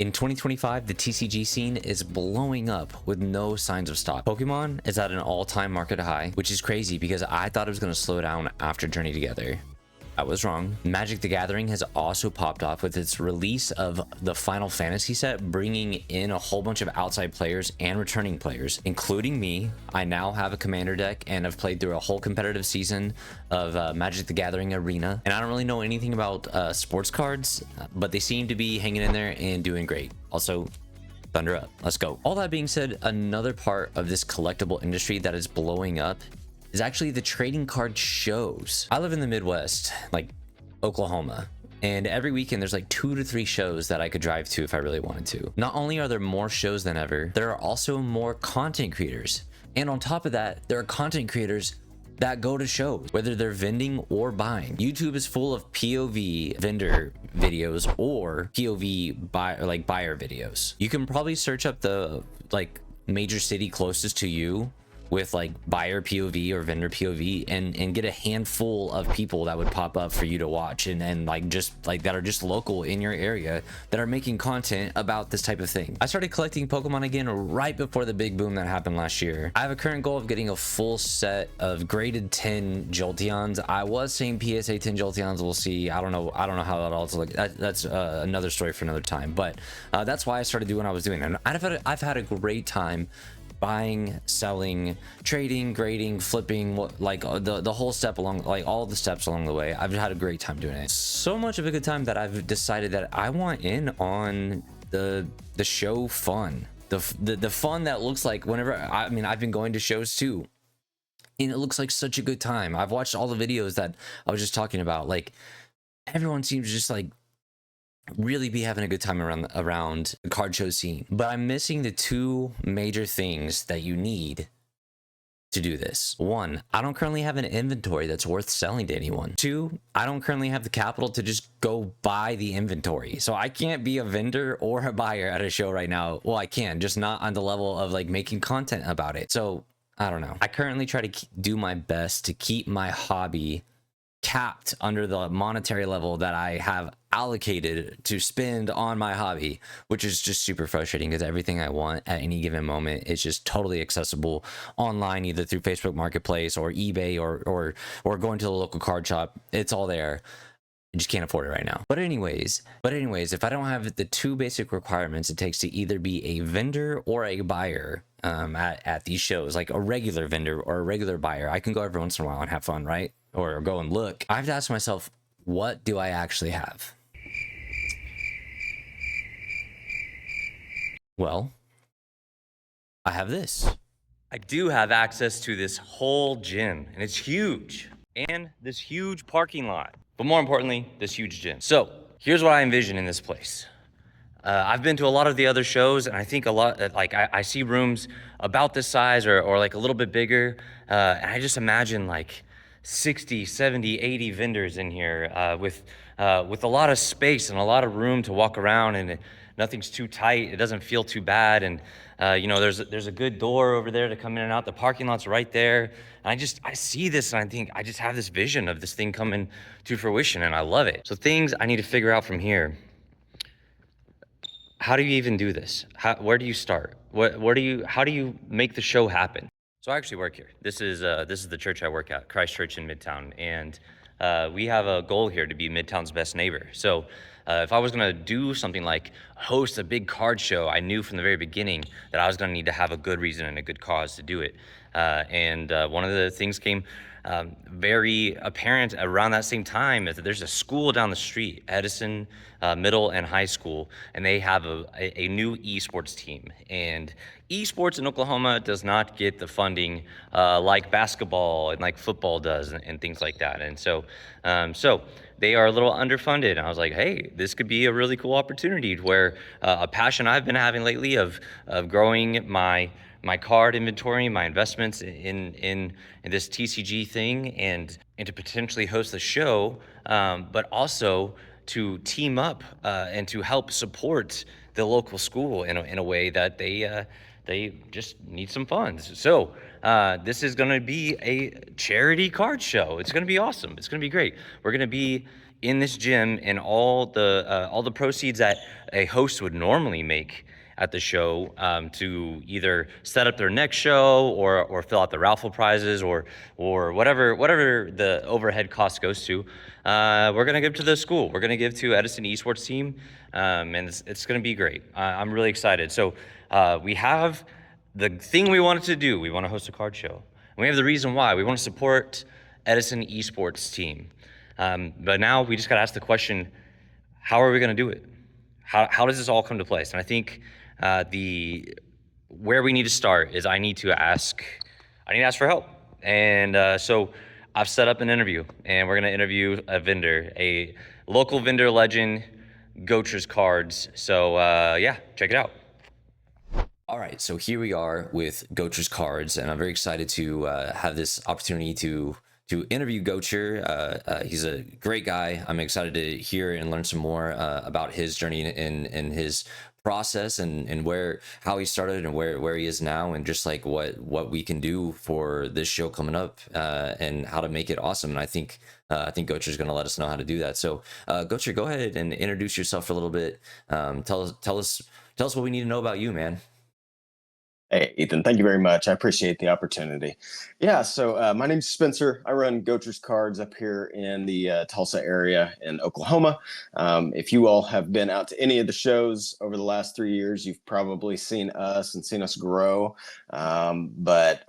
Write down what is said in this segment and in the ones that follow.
In 2025, the TCG scene is blowing up with no signs of stop. Pokemon is at an all-time market high, which is crazy because I thought it was going to slow down after Journey Together. I was wrong. Magic the Gathering has also popped off with its release of the Final Fantasy set, bringing in a whole bunch of outside players and returning players, including me. I now have a commander deck and have played through a whole competitive season of Magic the Gathering Arena. And I don't really know anything about sports cards, but they seem to be hanging in there and doing great. Also, thunder up. Let's go. All that being said, another part of this collectible industry that is blowing up is actually the trading card shows. I live in the Midwest, like Oklahoma, and every weekend there's like 2 to 3 shows that I could drive to if I really wanted to. Not only are there more shows than ever, there are also more content creators. And on top of that, there are content creators that go to shows, whether they're vending or buying. YouTube is full of POV vendor videos or POV buyer videos. You can probably search up the major city closest to you with like buyer POV or vendor POV and get a handful of people that would pop up for you to watch and like just like that are just local in your area that are making content about this type of thing. I started collecting Pokemon again right before the big boom that happened last year. I have a current goal of getting a full set of graded 10 Jolteons. I was saying PSA 10 Jolteons. We'll see. I don't know how that all looks. That's another story for another time, but that's why I started doing what I was doing, and I've had a great time buying, selling, trading, grading, flipping, the whole step along, like all the steps along the way. I've had a great time doing it. So much of a good time that I've decided that I want in on the show fun, the fun that looks like whenever I've been going to shows too, and it looks like such a good time. I've watched all the videos that I was just talking about. Like everyone seems just like really be having a good time around the card show scene, but I'm missing the 2 major things that you need to do this. 1, I don't currently have an inventory that's worth selling to anyone. 2, I don't currently have the capital to just go buy the inventory, so I can't be a vendor or a buyer at a show right now. Well, I can, just not on the level of like making content about it. So I don't know. I currently try to do my best to keep my hobby capped under the monetary level that I have allocated to spend on my hobby, which is just super frustrating because everything I want at any given moment is just totally accessible online, either through Facebook Marketplace or eBay or going to the local card shop. It's all there. I just can't afford it right now. But anyways, if I don't have the 2 basic requirements it takes to either be a vendor or a buyer at these shows, like a regular vendor or a regular buyer, I can go every once in a while and have fun, right? Or go and look. I have to ask myself, what do I actually have? Well, I have this. I do have access to this whole gym, and it's huge, and this huge parking lot, but more importantly, this huge gym. So here's what I envision in this place. I've been to a lot of the other shows, and I think a lot, like I see rooms about this size or like a little bit bigger, and I just imagine like 60, 70, 80 vendors in here with a lot of space and a lot of room to walk around, and nothing's too tight. It doesn't feel too bad, and there's a good door over there to come in and out. The parking lot's right there, and I see this, and I think I just have this vision of this thing coming to fruition, and I love it. So things I need to figure out from here. How do you even do this? Where do you start? How do you make the show happen? So I actually work here. This is the church I work at, Christ Church in Midtown, and we have a goal here to be Midtown's best neighbor. So if I was gonna do something like host a big card show, I knew from the very beginning that I was gonna need to have a good reason and a good cause to do it. And one of the things came very apparent around that same time is that there's a school down the street, Edison Middle and High School, and they have a new esports team. And esports in Oklahoma does not get the funding like basketball and like football does and things like that. And so they are a little underfunded. And I was like, hey, this could be a really cool opportunity where a passion I've been having lately of growing my card inventory, my investments in this TCG thing, and to potentially host the show, but also to team up and to help support the local school in a way that they just need some funds. So this is going to be a charity card show. It's going to be awesome. It's going to be great. We're going to be in this gym, and all the proceeds that a host would normally make at the show, to either set up their next show or fill out the raffle prizes or whatever the overhead cost goes to, we're gonna give to the school. We're gonna give to Edison Esports team, and it's gonna be great. I'm really excited. So we have the thing we wanted to do. We want to host a card show. And we have the reason why. We want to support Edison Esports team. But now we just got to ask the question, how are we going to do it? How does this all come to place? And I think where we need to start is I need to ask for help. And so I've set up an interview, and we're going to interview a vendor, a local vendor legend, Goatcher's Cards. So yeah, check it out. All right, so here we are with Goatcher's Cards, and I'm very excited to have this opportunity to interview Goatcher. He's a great guy. I'm excited to hear and learn some more about his journey and his process and how he started and where he is now, and just like what we can do for this show coming up, and how to make it awesome. And I think Goatcher's going to let us know how to do that. So Goatcher, go ahead and introduce yourself for a little bit. Tell us what we need to know about you, man. Hey, Ethan, thank you very much. I appreciate the opportunity. Yeah, so my name's Spencer. I run Goatcher's Cards up here in the Tulsa area in Oklahoma. If you all have been out to any of the shows over the last 3 years, you've probably seen us and seen us grow. But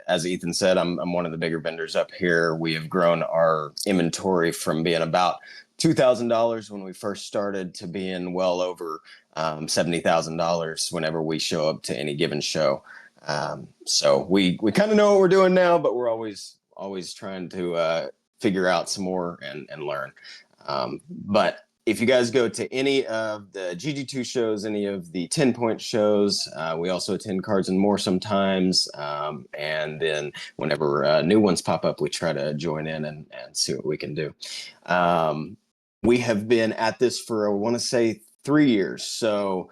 as Ethan said, I'm one of the bigger vendors up here. We have grown our inventory from being about $2,000 when we first started to being well over $70,000 whenever we show up to any given show. So we kind of know what we're doing now, but we're always trying to figure out some more and learn. But if you guys go to any of the GG2 shows, any of the 10-point shows, we also attend Cards and More sometimes. And then whenever new ones pop up, we try to join in and see what we can do. We have been at this for, I want to say, 3 years. So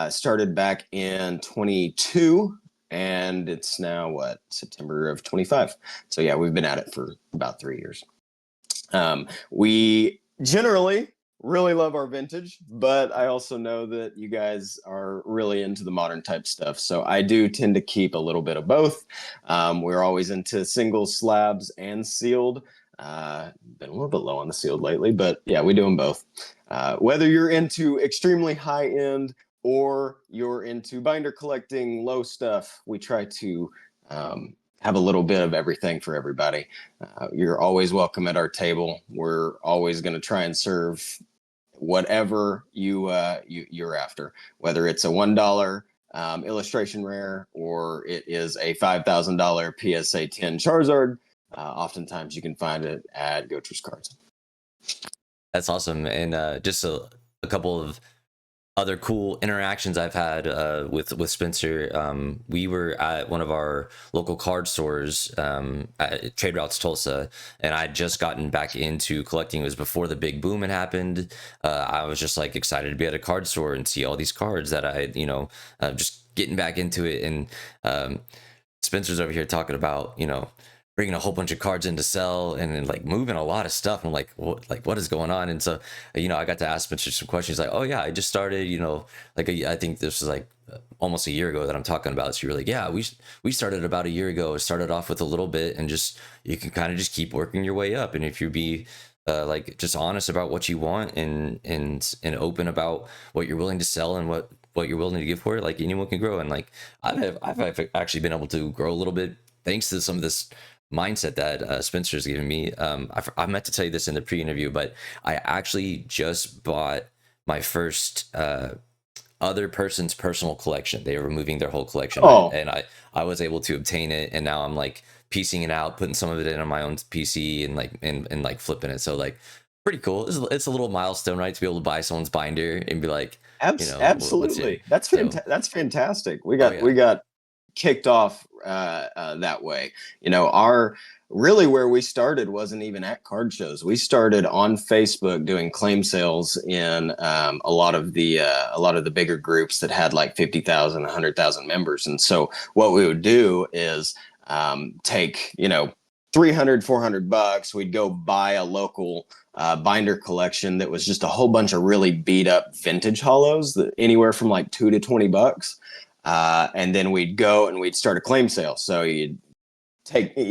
started back in 22, and it's now September of 25. So yeah, we've been at it for about 3 years. We generally really love our vintage, but I also know that you guys are really into the modern type stuff. So I do tend to keep a little bit of both. We're always into singles, slabs, and sealed. Been a little bit low on the sealed lately, but yeah, we do them both. Whether you're into extremely high end or you're into binder collecting, low stuff, we try to have a little bit of everything for everybody. You're always welcome at our table. We're always going to try and serve whatever you're after, whether it's a $1 illustration rare or it is a $5,000 PSA 10 Charizard. Oftentimes you can find it at Goatcher's Cards. That's awesome. And just a couple of other cool interactions I've had with Spencer. We were at one of our local card stores at Trade Routes Tulsa, and I had just gotten back into collecting. It was before the big boom had happened. I was just like excited to be at a card store and see all these cards that I, just getting back into it. And Spencer's over here talking about, bringing a whole bunch of cards in to sell and then like moving a lot of stuff. I'm like, what is going on? And so, I got to ask Spencer some questions like, oh yeah, I just started, I think this was like almost a year ago that I'm talking about. So you're like, yeah, we started about a year ago. It started off with a little bit and just, you can kind of just keep working your way up. And if you be like just honest about what you want and open about what you're willing to sell and what you're willing to give for it, like anyone can grow. And like, I've actually been able to grow a little bit thanks to some of this mindset that Spencer's given me. I meant to tell you this in the pre-interview, but I actually just bought my first other person's personal collection. They were removing their whole collection, and I was able to obtain it, and now I'm like piecing it out, putting some of it in on my own PC and like flipping it. So like pretty cool. It's a little milestone, right? To be able to buy someone's binder and be like, absolutely, that's fantastic. We got kicked off that way. Our really where we started wasn't even at card shows. We started on Facebook doing claim sales in a lot of the bigger groups that had like 50,000, 100,000 members. And so what we would do is take $300, $400. We'd go buy a local binder collection that was just a whole bunch of really beat up vintage hollows, that anywhere from like $2 to $20. And then we'd go and we'd start a claim sale. So you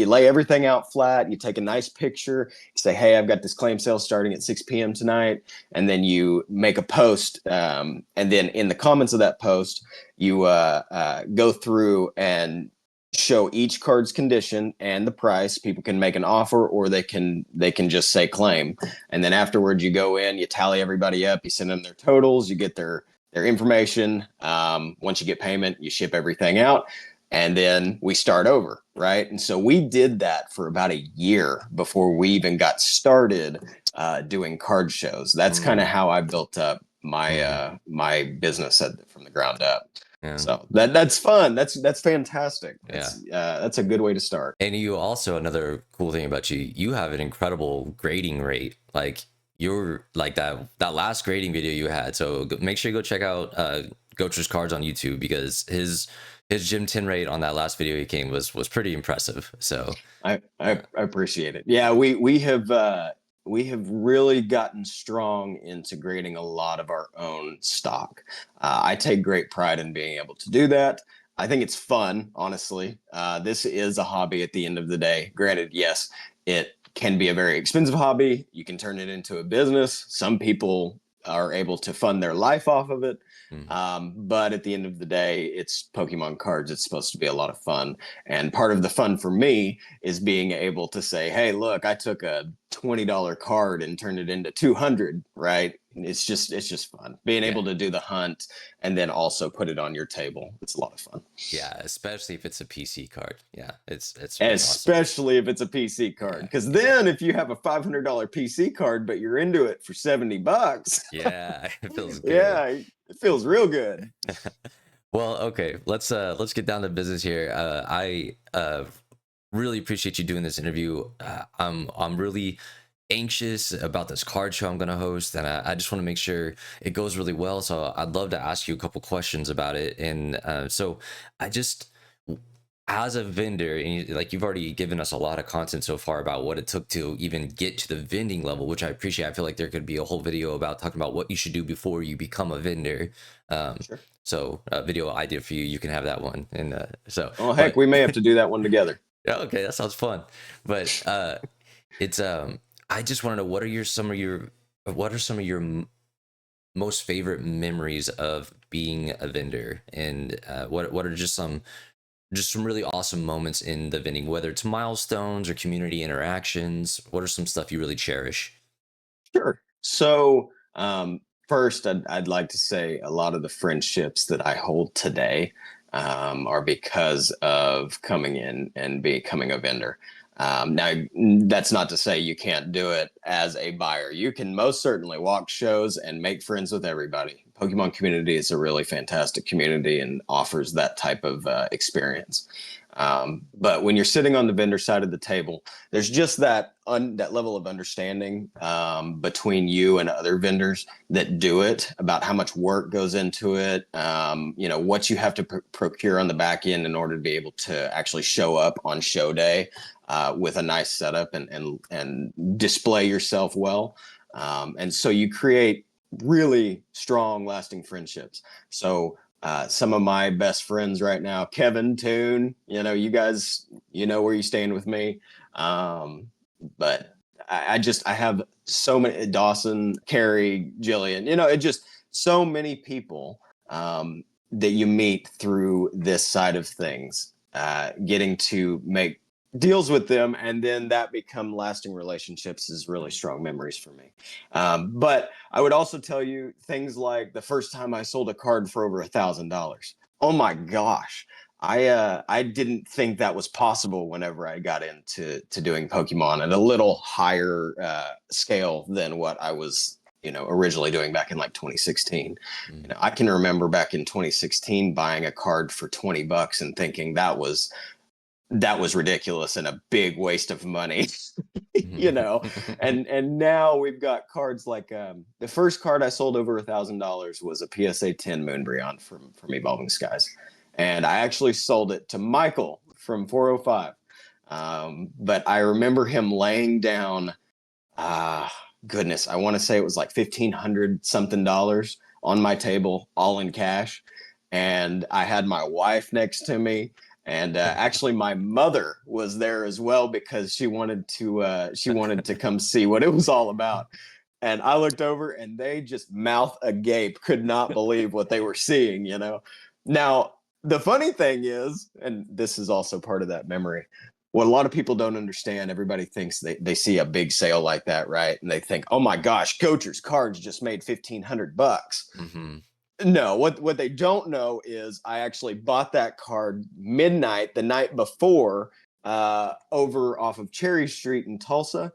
lay everything out flat, you take a nice picture, you say, hey, I've got this claim sale starting at 6 p.m. tonight, and then you make a post, and then in the comments of that post you go through and show each card's condition and the price. People can make an offer, or they can just say claim, and then afterwards you go in, you tally everybody up, you send them their totals, you get their information. Once you get payment, you ship everything out, and then we start over, right? And so we did that for about a year before we even got started doing card shows. That's kind of how I built up my my business from the ground up. Yeah. So that's fun. That's fantastic. That's a good way to start. And you also, another cool thing about you have an incredible grading rate. Like you're like that last grading video you had. So make sure you go check out Goatcher's Cards on YouTube, because his gym tin rate on that last video he came was pretty impressive. So I appreciate it. Yeah, we have really gotten strong into grading a lot of our own stock. I take great pride in being able to do that. I think it's fun, honestly. This is a hobby at the end of the day. Granted, yes, it can be a very expensive hobby. You can turn it into a business. Some people are able to fund their life off of it. But at the end of the day, it's Pokemon cards. It's supposed to be a lot of fun. And part of the fun for me is being able to say, hey, look, I took a $20 card and turned it into 200, right? It's just fun. Being able to do the hunt and then also put it on your table. It's a lot of fun. yeah, especially if it's a PC card. Yeah, it's really especially awesome. if it's a PC card. Because then if you have a $500 PC card, but you're into it for $70, yeah, it feels good. yeah, it feels real good. Well, okay, let's get down to business here. I really appreciate you doing this interview. I'm really anxious about this card show I'm going to host, and I just want to make sure it goes really well. So I'd love to ask you a couple questions about it. And so I just, as a vendor, and like you've already given us a lot of content so far about what it took to even get to the vending level, which I appreciate. I feel like there could be a whole video about talking about what you should do before you become a vendor. Sure. So a video idea for you, you can have that one. And oh heck, we may have to do that one together. Yeah, okay, that sounds fun. But it's I just want to know, what are some of your most favorite memories of being a vendor, and what are just some really awesome moments in the vending, whether it's milestones or community interactions. What are some stuff you really cherish? Sure. So, first, I'd like to say a lot of the friendships that I hold today are because of coming in and becoming a vendor. Now, that's not to say you can't do it as a buyer. You can most certainly walk shows and make friends with everybody. Pokemon community is a really fantastic community and offers that type of experience. But when you're sitting on the vendor side of the table, there's just that level of understanding between you and other vendors that do it, about how much work goes into it, what you have to procure on the back end in order to be able to actually show up on show day with a nice setup and display yourself well. And so you create really strong, lasting friendships. So some of my best friends right now, Kevin, Toon, you guys, where you stand with me. But I have so many, Dawson, Carrie, Jillian, it just so many people that you meet through this side of things, getting to make deals with them, and then that become lasting relationships is really strong memories for me. But I would also tell you things like the first time I sold a card for over $1,000. Oh my gosh. I didn't think that was possible whenever I got into doing Pokemon at a little higher scale than what I was originally doing back in like 2016. I can remember back in 2016 buying a card for $20 and thinking that was ridiculous and a big waste of money. And now we've got cards like the first card I sold over $1,000 was a PSA 10 Moonbreon from Evolving Skies, and I actually sold it to Michael from 405. But I remember him laying down goodness, I want to say it was like $1,500 something dollars on my table, all in cash. And I had my wife next to me. And actually, my mother was there as well because she wanted to come see what it was all about. And I looked over, and they just mouth agape, could not believe what they were seeing. Now the funny thing is, and this is also part of that memory, what a lot of people don't understand, everybody thinks they see a big sale like that, right? And they think, oh my gosh, Goatcher's cards just made $1,500. Mm-hmm. No, what they don't know is I actually bought that card midnight the night before, over off of Cherry Street in Tulsa,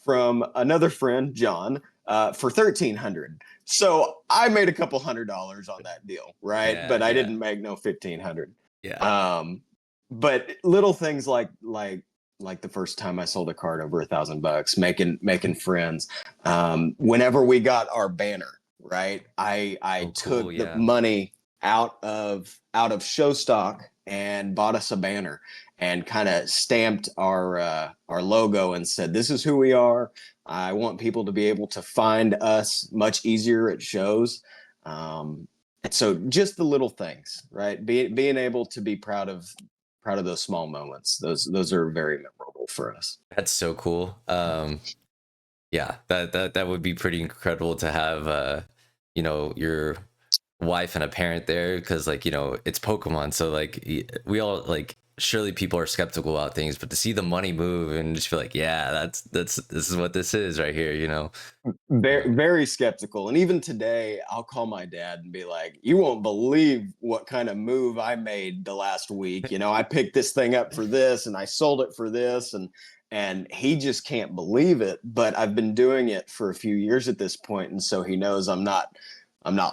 from another friend, John, for 1,300. So I made a couple $100 on that deal, right? Yeah, But I yeah, didn't make no 1,500. yeah. But little things like the first time I sold a card over $1,000, making friends. Whenever we got our banner, right, I Oh, cool. took the Yeah. money out of show stock and bought us a banner and kind of stamped our logo and said, this is who we are. I want people to be able to find us much easier at shows. And so just the little things, right? Being able to be proud of those small moments. Those are very memorable for us. That's so cool. Yeah, that would be pretty incredible to have your wife and a parent there, because like it's Pokemon, so like we all like, surely people are skeptical about things, but to see the money move and just feel like, yeah, that's this is what this is right here, Very, very skeptical. And even today, I'll call my dad and be like, you won't believe what kind of move I made the last week. I picked this thing up for this and I sold it for this. And he just can't believe it. But I've been doing it for a few years at this point, and so he knows I'm not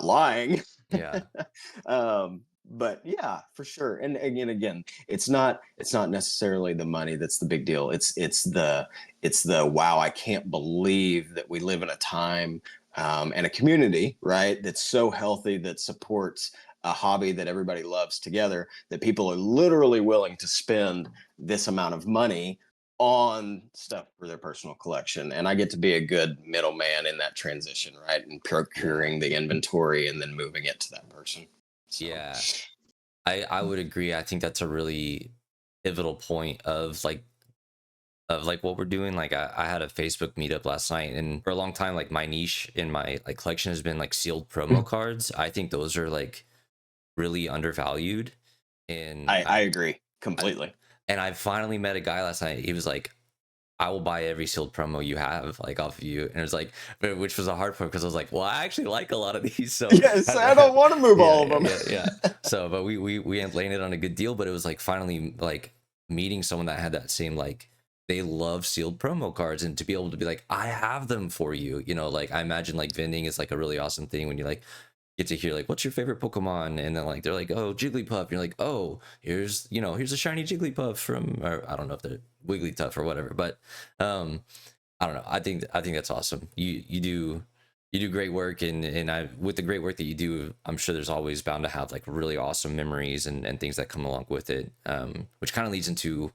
lying. Yeah, But yeah, for sure. And again, it's not necessarily the money that's the big deal. It's the wow, I can't believe that we live in a time, and a community, right, that's so healthy, that supports a hobby that everybody loves together, that people are literally willing to spend this amount of money on stuff for their personal collection. And I get to be a good middleman in that transition, right? And yeah, procuring the inventory and then moving it to that person. So yeah. I would agree. I think that's a really pivotal point of like what we're doing. Like I had a Facebook meetup last night, and for a long time, like my niche in my like collection has been like sealed promo cards. I think those are like really undervalued, and I agree I completely. and I finally met a guy last night. He was like, I will buy every sealed promo you have, like off of you. And it was like, but which was a hard part, because I was like, well, I actually like a lot of these. So Yes, I don't want to move yeah, all of yeah, them. yeah, yeah. So, but we landed on a good deal. But it was like finally like meeting someone that had that same, like, they love sealed promo cards, and to be able to be like, I have them for you. Like I imagine like vending is like a really awesome thing when you like get to hear like, what's your favorite Pokemon, and then like they're like, oh, Jigglypuff, and you're like, oh, here's a shiny Jigglypuff from, or I don't know if they're Wigglytuff or whatever, but I don't know, I think that's awesome. You do great work, and I with the great work that you do, I'm sure there's always bound to have like really awesome memories and things that come along with it, which kind of leads into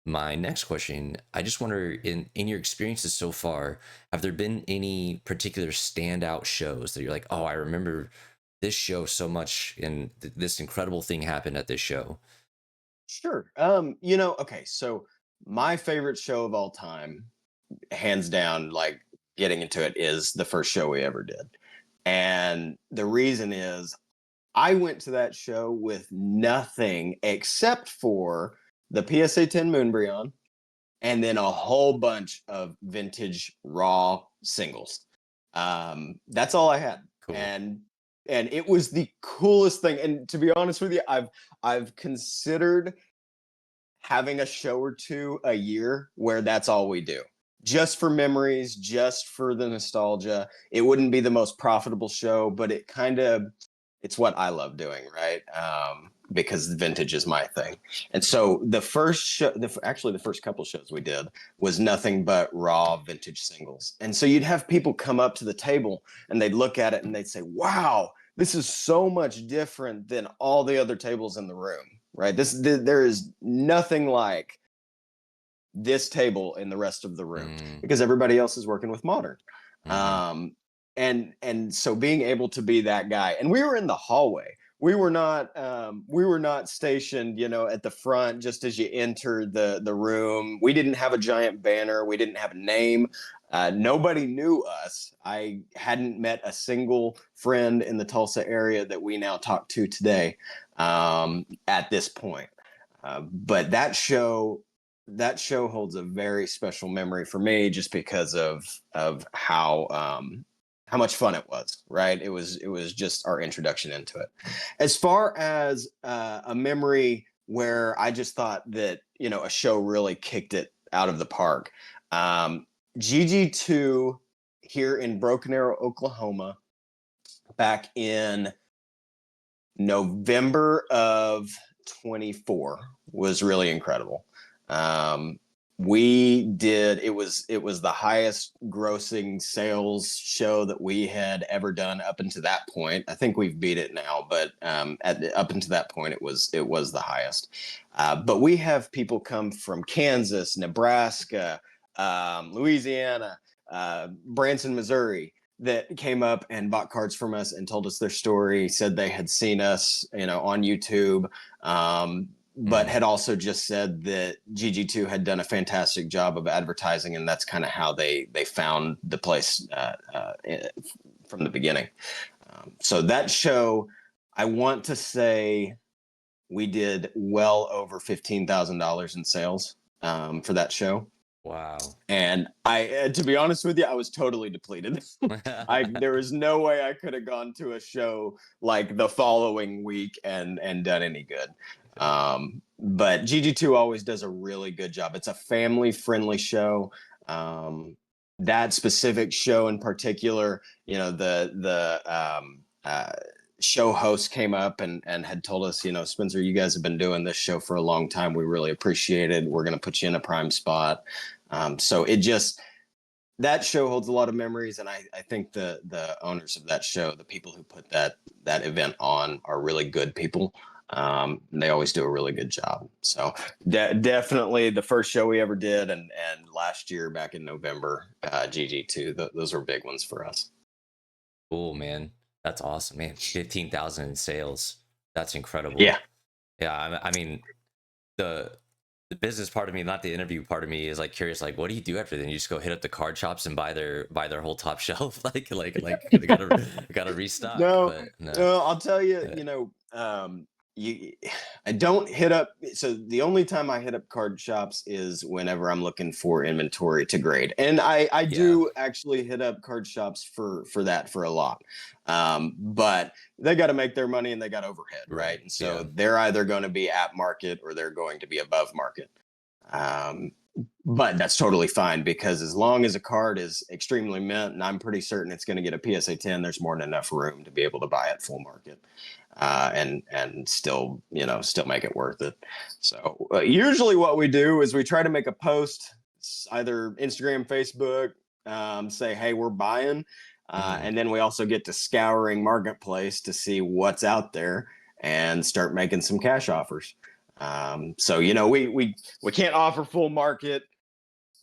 my next question. I just wonder, in your experiences so far, have there been any particular standout shows that you're like, oh, I remember this show so much, and this incredible thing happened at this show? Sure. Okay, so my favorite show of all time, hands down, like getting into it, is the first show we ever did. And the reason is I went to that show with nothing except for the PSA 10 Moonbryon and then a whole bunch of vintage raw singles. That's all I had. Cool. And it was the coolest thing. And to be honest with you, I've considered having a show or two a year where that's all we do, just for memories, just for the nostalgia. It wouldn't be the most profitable show, but it's what I love doing, right? Because vintage is my thing. And so the first show, actually the first couple shows we did, was nothing but raw vintage singles. And so you'd have people come up to the table and they'd look at it and they'd say, wow, this is so much different than all the other tables in the room, right? There is nothing like this table in the rest of the room Mm, because everybody else is working with modern. Mm-hmm. And so being able to be that guy, and we were in the hallway. We were not stationed, at the front just as you enter the room. We didn't have a giant banner. We didn't have a name. Nobody knew us. I hadn't met a single friend in the Tulsa area that we now talk to today, at this point. But that show holds a very special memory for me, just because of how much fun it was. Right, it was just our introduction into it. As far as a memory where I just thought that a show really kicked it out of the park, um, GG2 here in Broken Arrow, Oklahoma, back in November of 24 was really incredible. Um, we did it was the highest grossing sales show that we had ever done up until that point. I think we've beat it now, but up until that point, it was the highest. But we have people come from Kansas, Nebraska, Louisiana, Branson, Missouri, that came up and bought cards from us and told us their story, said they had seen us, on YouTube, but had also just said that GG2 had done a fantastic job of advertising, and that's kind of how they found the place from the beginning. So that show, I want to say we did well over $15,000 in sales for that show. Wow. And to be honest with you, I was totally depleted. There was no way I could have gone to a show like the following week and done any good. But GG2 always does a really good job. It's a family friendly show. That specific show in particular, the show host came up and had told us, Spencer, you guys have been doing this show for a long time. We really appreciate it. We're going to put you in a prime spot. So that show holds a lot of memories, and I think the owners of that show, the people who put that event on, are really good people. They always do a really good job. So definitely the first show we ever did, and last year back in November, GG2, those were big ones for us. Cool, man. That's awesome, man. 15,000 in sales. That's incredible. Yeah. Yeah, I mean, the business part of me, not the interview part of me, is like curious, like, what do you do after then? You just go hit up the card shops and buy their whole top shelf, like they gotta restock. No, But no, no, I'll tell you, uh, you, I don't hit up. So the only time I hit up card shops is whenever I'm looking for inventory to grade, and I yeah, do actually hit up card shops for that for a lot. But they got to make their money and they got overhead, right? right, And so yeah, they're either going to be at market or they're going to be above market. Um, but that's totally fine, because as long as a card is extremely mint and I'm pretty certain it's going to get a PSA 10, there's more than enough room to be able to buy it full market, and still still make it worth it. So usually what we do is we try to make a post, either Instagram, Facebook, say, hey, we're buying, mhm, and then we also get to scouring marketplace to see what's out there and start making some cash offers. So we can't offer full market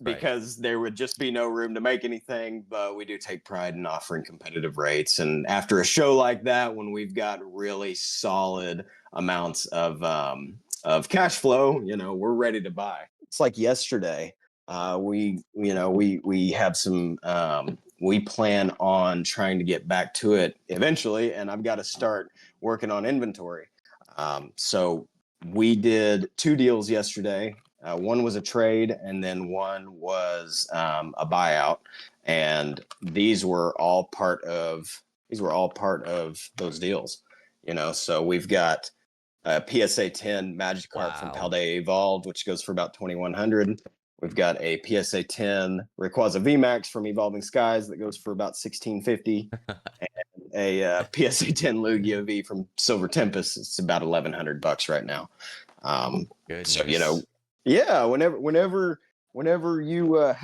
right, because there would just be no room to make anything, but we do take pride in offering competitive rates. And after a show like that, when we've got really solid amounts of cash flow, we're ready to buy. It's like yesterday. We have some. We plan on trying to get back to it eventually, and I've got to start working on inventory. So we did two deals yesterday. One was a trade, and then one was a buyout, and these were all part of those deals. So we've got a PSA 10 Magic card from wow, Paldea Evolved, which goes for about 2,100. We've got a PSA 10 Rayquaza VMAX from Evolving Skies that goes for about 1,650. A PSA 10 Lugia V from Silver Tempest. It's about $1,100 right now. So goodness, yeah. Whenever you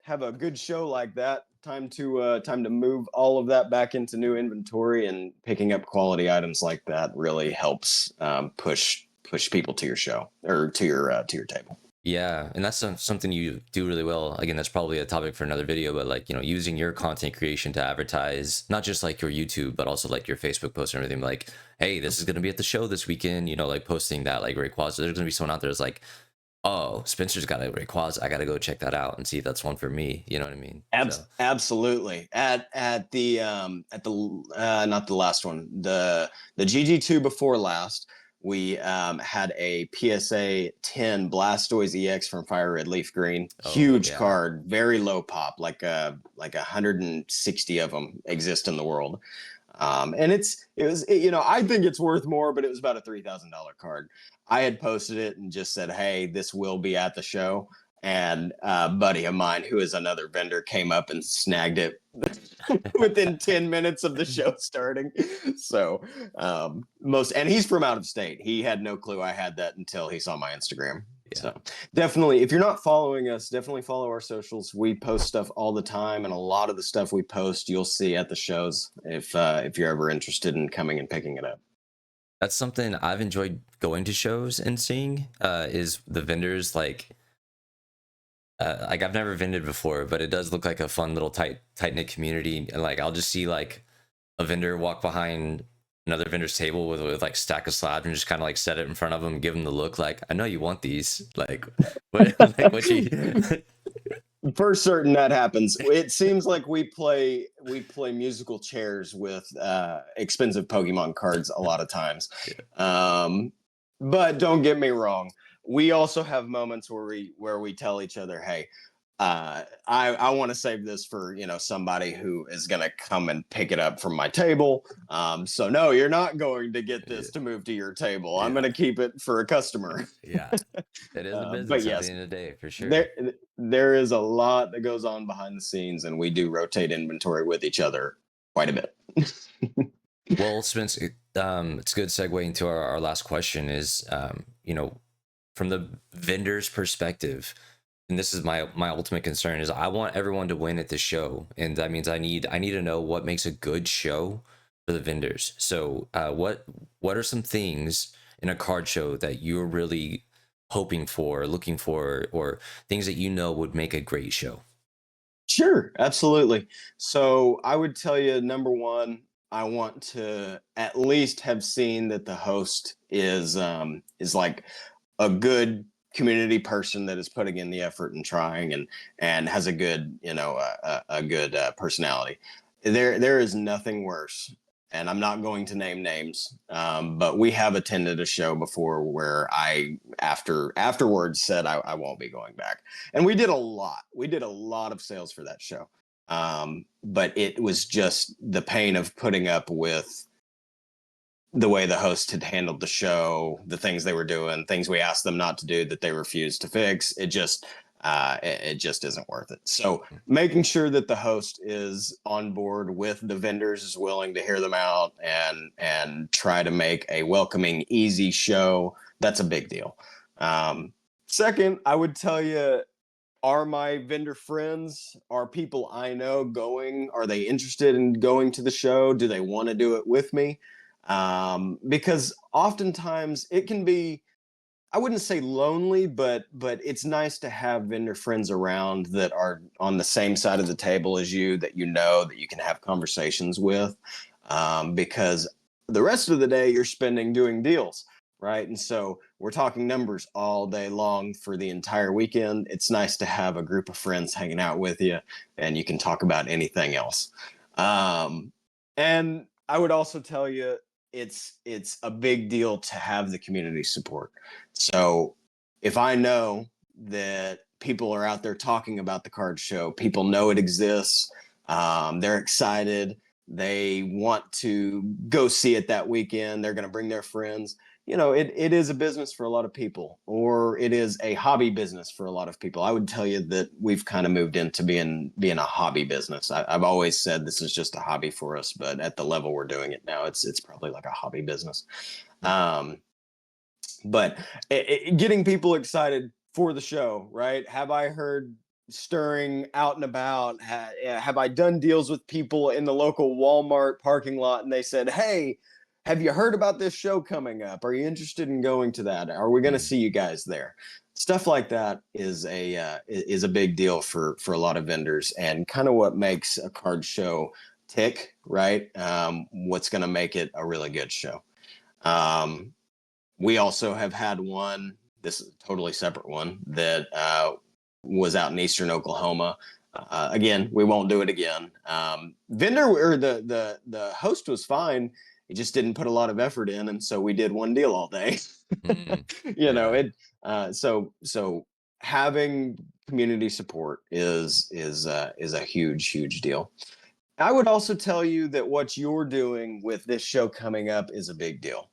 have a good show like that, time to move all of that back into new inventory, and picking up quality items like that really helps push people to your show, or to your table. Yeah, and that's something you do really well. Again, that's probably a topic for another video, but like, using your content creation to advertise not just like your YouTube, but also like your Facebook posts and everything. Like, hey, this is gonna be at the show this weekend, like posting that like Rayquaza. There's gonna be someone out there that's like, oh, Spencer's got a Rayquaza. I gotta go check that out and see if that's one for me. You know what I mean? So Absolutely. At the not the last one, the GG2 before last, we had a PSA 10 Blastoise EX from Fire Red Leaf Green. oh Huge yeah. card, very low pop, like 160 of them exist in the world. And I think it's worth more, but it was about a $3,000 card. I had posted it and just said, hey, this will be at the show. And a buddy of mine, who is another vendor, came up and snagged it within 10 minutes of the show starting. So and he's from out of state. He had no clue I had that until he saw my Instagram. Yeah. So definitely, if you're not following us, definitely follow our socials. We post stuff all the time, and a lot of the stuff we post you'll see at the shows if you're ever interested in coming and picking it up. That's something I've enjoyed going to shows and seeing, is the vendors like I've never vended before, but it does look like a fun little tight knit community. And like I'll just see like a vendor walk behind another vendor's table with like stack of slabs and just kind of like set it in front of them, give them the look like, I know you want these. Like what you For certain that happens. It seems like we play musical chairs with expensive Pokemon cards a lot of times. But don't get me wrong. We also have moments where we tell each other, hey, I want to save this for somebody who is going to come and pick it up from my table. So no, you're not going to get this to move to your table. I'm Yeah. going to keep it for a customer. Yeah, it is a But business at the yes, end of the day, for sure. there is a lot that goes on behind the scenes, and we do rotate inventory with each other quite a bit. Well, Spence, it's a good segue into our last question is, from the vendor's perspective, and this is my ultimate concern, is I want everyone to win at the show, and that means I need to know what makes a good show for the vendors. So what are some things in a card show that you're really hoping for, looking for, or things that would make a great show? Sure, absolutely. So I would tell you, number one, I want to at least have seen that the host is like a good community person that is putting in the effort and trying and has a good a good personality. There is nothing worse, and I'm not going to name names, but we have attended a show before where I afterwards said I won't be going back, and we did a lot of sales for that show, but it was just the pain of putting up with the way the host had handled the show, the things they were doing, things we asked them not to do that they refused to fix. It just isn't worth it. So making sure that the host is on board with the vendors, is willing to hear them out and try to make a welcoming, easy show. That's a big deal. Second, I would tell you, are my vendor friends, are people I know going, are they interested in going to the show? Do they want to do it with me? Because oftentimes it can be, I wouldn't say lonely, but it's nice to have vendor friends around that are on the same side of the table as you, that that you can have conversations with, because the rest of the day you're spending doing deals, right? And so we're talking numbers all day long for the entire weekend. It's nice to have a group of friends hanging out with you, and you can talk about anything else. And I would also tell you, it's a big deal to have the community support. So if I know that people are out there talking about the card show, people know it exists, they're excited, they want to go see it that weekend, they're going to bring their friends. It is a business for a lot of people, or it is a hobby business for a lot of people. I would tell you that we've kind of moved into being a hobby business. I've always said this is just a hobby for us, but at the level we're doing it now, it's probably like a hobby business. But getting people excited for the show, right? Have I heard stirring out and about? Have I done deals with people in the local Walmart parking lot and they said, hey, have you heard about this show coming up? Are you interested in going to that? Are we going to see you guys there? stuff like that is a big deal for a lot of vendors, and kind of what makes a card show tick, right? What's going to make it a really good show. Um, we also have had one. This is a totally separate one that was out in eastern Oklahoma. Again, we won't do it again. Vendor or the host was fine. He just didn't put a lot of effort in, and so we did one deal all day. Mm, You know yeah. it. So having community support is a huge deal. I would also tell you that what you're doing with this show coming up is a big deal,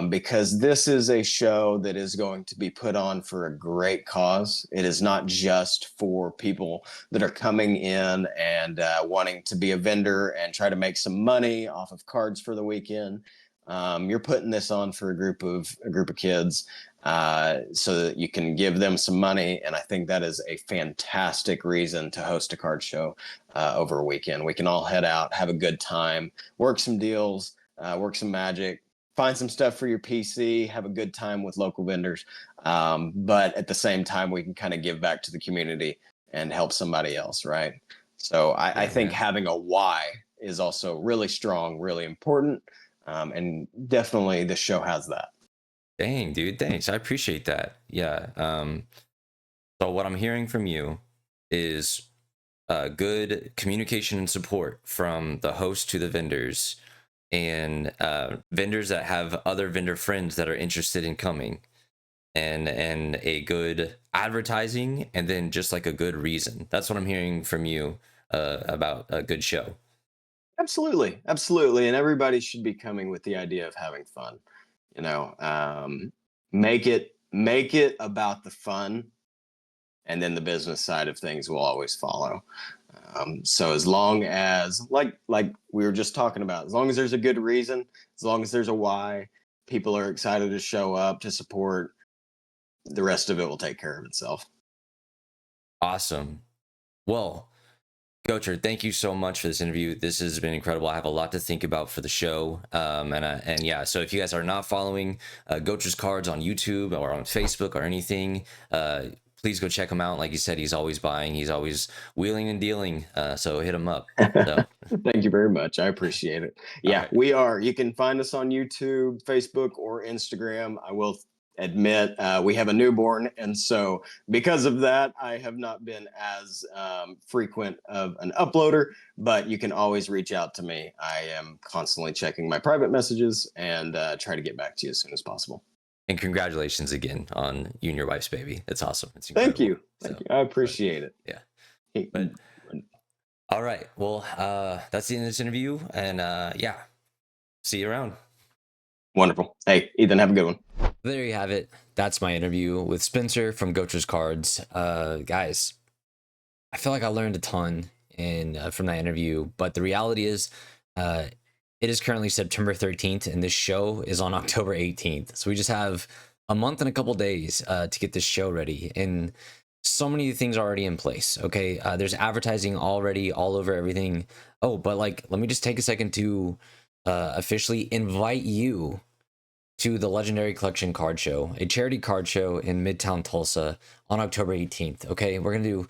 because this is a show that is going to be put on for a great cause. It is not just for people that are coming in and wanting to be a vendor and try to make some money off of cards for the weekend. You're putting this on for a group of kids, so that you can give them some money, and I think that is a fantastic reason to host a card show over a weekend. We can all head out, have a good time, work some deals, work some magic, find some stuff for your PC, have a good time with local vendors. But at the same time, we can kind of give back to the community and help somebody else, right? So I Yeah, think man. having a why is also really strong, really important. And definitely the show has that. Dang, dude. Thanks. I appreciate that. Yeah. So what I'm hearing from you is good communication and support from the host to the vendors, and vendors that have other vendor friends that are interested in coming, and a good advertising, and then just like a good reason. That's what I'm hearing from you about a good show. Absolutely, and everybody should be coming with the idea of having fun. You know, make it about the fun, and then the business side of things will always follow. So as long as, like we were just talking about, as long as there's a good reason, as long as there's a why, people are excited to show up to support. The rest of it will take care of itself. Awesome. Well, Goatcher, thank you so much for this interview. This has been incredible. I have a lot to think about for the show. And yeah, so if you guys are not following Goatcher's Cards on YouTube or on Facebook or anything, please go check him out. Like you said, he's always buying, he's always wheeling and dealing. So hit him up. So, Thank you very much. I appreciate it. all Yeah, right. we are. You can find us on YouTube, Facebook, or Instagram. I will admit we have a newborn, and so because of that, I have not been as frequent of an uploader. But you can always reach out to me. I am constantly checking my private messages and try to get back to you as soon as possible. And congratulations again on you and your wife's baby. It's awesome. It's Thank incredible. you. Thank So, you. I but appreciate it. yeah. But all right. Well, that's the end of this interview. And yeah, see you around. Wonderful. Hey, Ethan, have a good one. There you have it. That's my interview with Spencer from Goatcher's Cards. Guys, I feel like I learned a ton from that interview, but the reality is, uh, it is currently September 13th, and this show is on October 18th. So we just have a month and a couple days to get this show ready, and so many things are already in place. Okay, there's advertising already all over everything. Oh, but like, let me just take a second to officially invite you to the Legendary Collection Card Show, a charity card show in Midtown Tulsa on October 18th. Okay, we're gonna do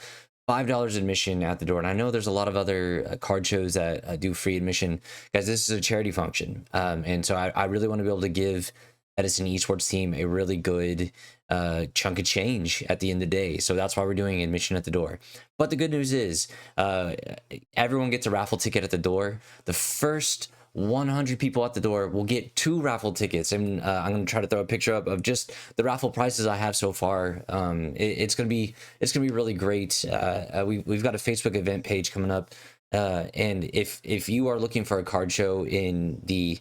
$5 admission at the door, and I know there's a lot of other card shows that do free admission. Guys, this is a charity function, and so I really want to be able to give Edison Esports team a really good chunk of change at the end of the day. So that's why we're doing admission at the door. But the good news is, everyone gets a raffle ticket at the door. The first 100 people at the door will get 2 raffle tickets, and I'm gonna try to throw a picture up of just the raffle prices I have so far. It's gonna be really great. We've got a Facebook event page coming up, and if you are looking for a card show in the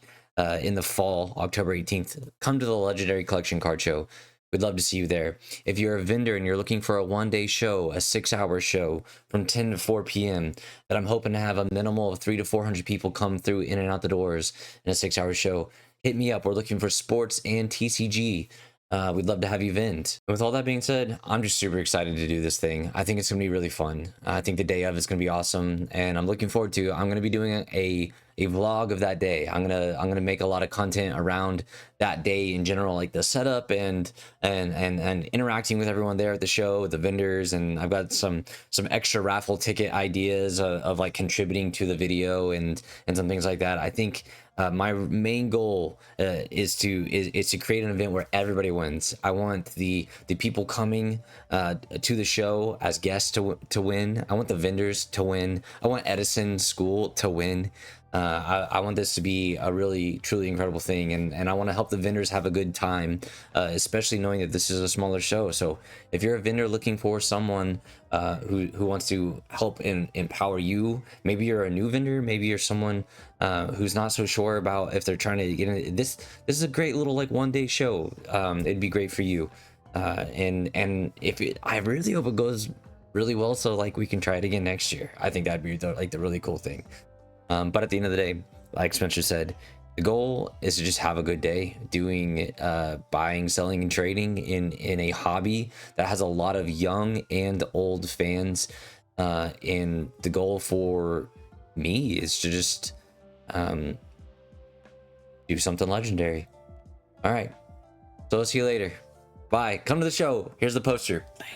fall, October 18th, come to the Legendary Collection Card Show. We'd love to see you there. If you're a vendor and you're looking for a 1-day show, a 6-hour show from 10 to 4 p.m., that I'm hoping to have a minimal of 300 to 400 people come through in and out the doors in a 6-hour show, hit me up. We're looking for sports and TCG. We'd love to have you vend. With all that being said, I'm just super excited to do this thing. I think it's going to be really fun. I think the day of is going to be awesome, and I'm looking forward to. I'm going to be doing a a vlog of that day. I'm gonna make a lot of content around that day in general, like the setup and interacting with everyone there at the show, the vendors, and I've got some extra raffle ticket ideas of like contributing to the video and some things like that. I think my main goal is to create an event where everybody wins. I want the people coming to the show as guests to win. I want the vendors to win. I want Edison School to win. I want this to be a really truly incredible thing, and I want to help the vendors have a good time, especially knowing that this is a smaller show. So if you're a vendor looking for someone who wants to help empower you, maybe you're a new vendor, maybe you're someone who's not so sure about if they're trying to get in. This is a great little like 1-day show. It'd be great for you, and if I really hope it goes really well, so like we can try it again next year. I think that'd be the really cool thing. But at the end of the day, like Spencer said, the goal is to just have a good day doing buying, selling, and trading in a hobby that has a lot of young and old fans. And the goal for me is to just do something legendary. All right, so I'll see you later. Bye. Come to the show. Here's the poster. Bam.